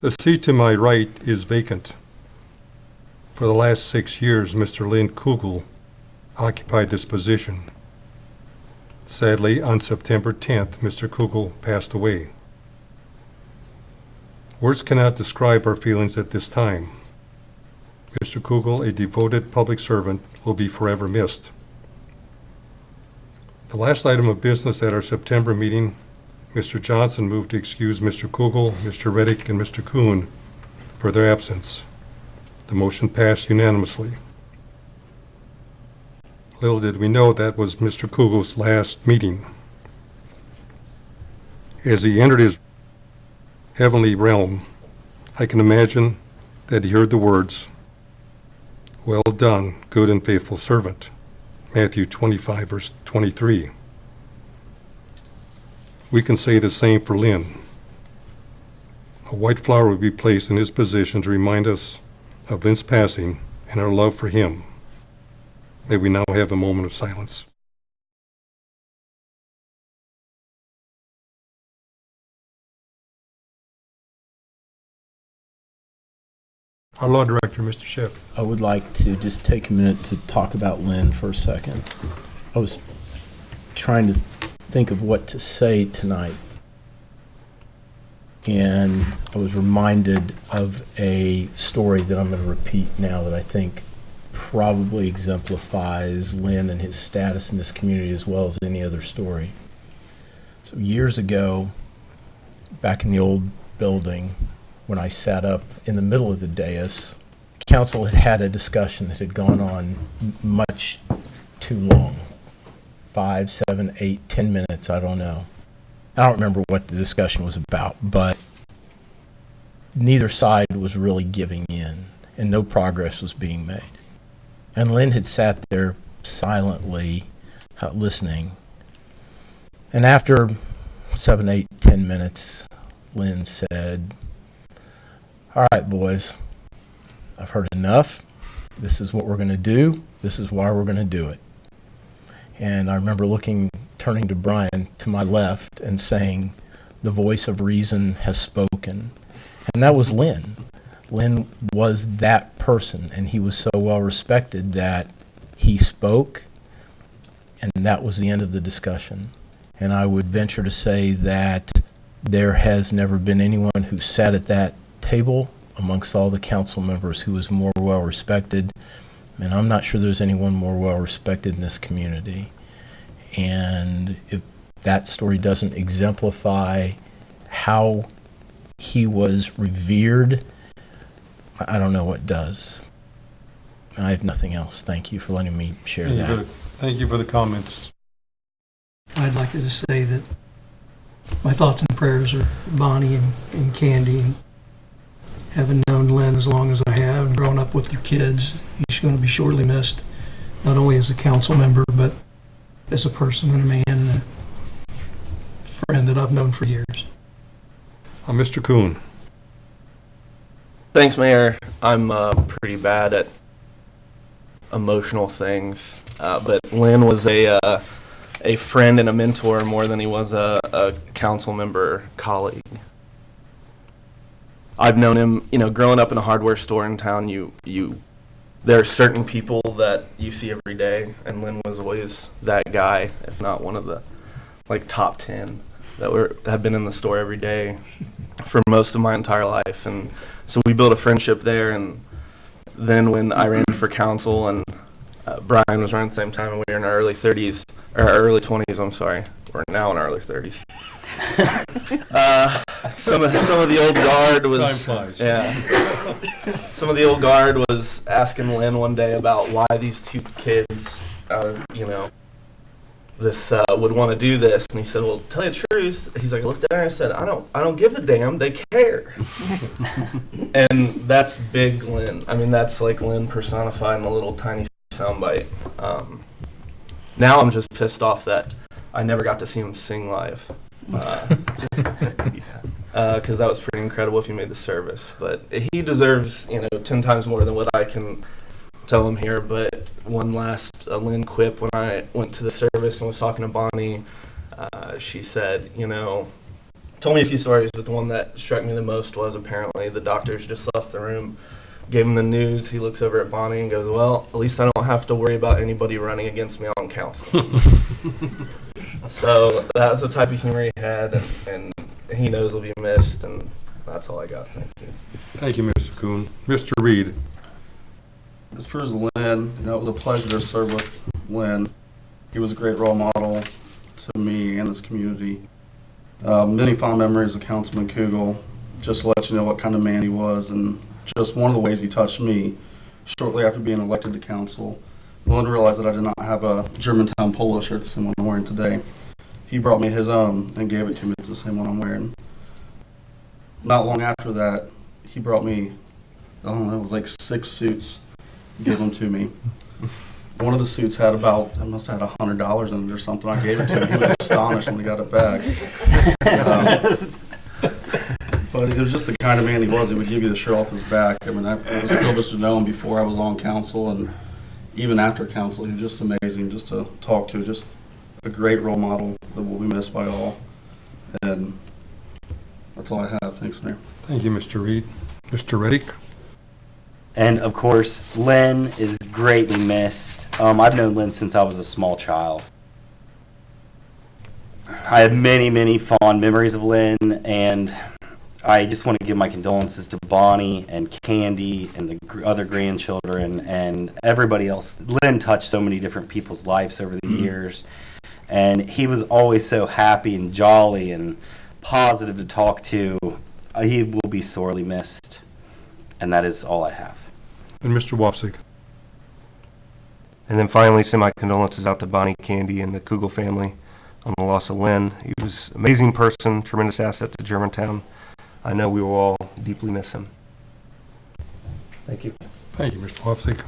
The seat to my right is vacant. For the last 6 years, Mr. Lynn Koogle occupied this position. Sadly, on September 10th, Mr. Koogle passed away. Words cannot describe our feelings at this time. Mr. Koogle, a devoted public servant, will be forever missed. The last item of business at our September meeting, Mr. Johnson moved to excuse Mr. Koogle, Mr. Reddick, and Mr. Kuhn for their absence. The motion passed unanimously. Little did we know that was Mr. Koogle's last meeting. As he entered his heavenly realm, I can imagine that he heard the words, "Well done, good and faithful servant," Matthew 25, verse 23. We can say the same for Lynn. A white flower will be placed in his position to remind us of Lynn's passing and our love for him. May we now have a moment of silence. Our Law Director, Mr. Schiff. I would like to just take a minute to talk about Lynn for a second. I was trying to think of what to say tonight, and I was reminded of a story that I'm going to repeat now that I think probably exemplifies Lynn and his status in this community as well as any other story. So years ago, back in the old building, when I sat up in the middle of the dais, council had had a discussion that had gone on much too long. 5, 7, 8, 10 minutes, I don't know. I don't remember what the discussion was about, but neither side was really giving in, and no progress was being made. And Lynn had sat there silently listening. And after 7, 8, 10 minutes, Lynn said, "All right, boys, I've heard enough. This is what we're going to do. This is why we're going to do it." And I remember turning to Brian to my left and saying, "The voice of reason has spoken." And that was Lynn. Lynn was that person, and he was so well respected that he spoke, and that was the end of the discussion. And I would venture to say that there has never been anyone who sat at that table amongst all the council members who was more well respected, and I'm not sure there's anyone more well respected in this community. And if that story doesn't exemplify how he was revered, I don't know what does. I have nothing else. Thank you for letting me share that. Thank you for the comments. I'd like to just say that my thoughts and prayers are Bonnie and Candy. And having known Lynn as long as I have and grown up with their kids, he's going to be sorely missed, not only as a council member, but as a person and a man and a friend that I've known for years. Mr. Kuhn. Thanks, Mayor. I'm pretty bad at emotional things, but Lynn was a friend and a mentor more than he was a council member colleague. I've known him, growing up in a hardware store in town. There are certain people that you see every day, and Lynn was always that guy, if not one of the top 10 that have been in the store every day for most of my entire life. And so we built a friendship there. And then when I ran for council and Brian was running at the same time, and we were in our early 20s, I'm sorry. We're now in our early 30s. Some of the old guard was Time flies. Yeah. Some of the old guard was asking Lynn one day about why these two kids, this would want to do this, and he said, "Well, tell you the truth." He's like, I looked at her and I said, "I don't give a damn. They care." And that's big Lynn. I mean, that's like Lynn personified in a little tiny soundbite. Now I'm just pissed off that I never got to see him sing live. Because that was pretty incredible if he made the service. But he deserves, 10 times more than what I can tell him here. But one last Lynn quip: when I went to the service and was talking to Bonnie, she said, told me a few stories, but the one that struck me the most was apparently the doctors just left the room, gave him the news. He looks over at Bonnie and goes, well, at least I don't have to worry about anybody running against me on council. So that's the type of humor he had, and he knows he'll be missed, and that's all I got. Thank you. Thank you, Mr. Kuhn. Mr. Reed. As far as Lynn, it was a pleasure to serve with Lynn. He was a great role model to me and this community. Many fond memories of Councilman Koogle, just to let you know what kind of man he was, and just one of the ways he touched me. Shortly after being elected to council, Lynn realized that I did not have a Germantown polo shirt, the same one I'm wearing today. He brought me his own and gave it to me. It's the same one I'm wearing. Not long after that, he brought me, I don't know, it was like 6 suits, gave them to me. One of the suits had about, I must have had $100 in it or something. I gave it to him. He was astonished when he got it back. But it was just the kind of man he was. He would give you the shirt off his back. I mean, I was privileged to know him before I was on council, and even after council, he was just amazing just to talk to. Just a great role model that will be missed by all. And that's all I have. Thanks, Mayor. Thank you, Mr. Reed. Mr. Reddick. And of course, Lynn is greatly missed. I've known Lynn since I was a small child. I have many, many fond memories of Lynn, and I just want to give my condolences to Bonnie and Candy and the other grandchildren and everybody else. Lynn touched so many different people's lives over the years, and he was always so happy and jolly and positive to talk to. He will be sorely missed, and that is all I have. And Mr. Wofsig. And then finally, send my condolences out to Bonnie, Candy, and the Koogle family on the loss of Lynn. He was an amazing person, tremendous asset to Germantown. I know we will all deeply miss him. Thank you. Thank you, Mr. Wofsig.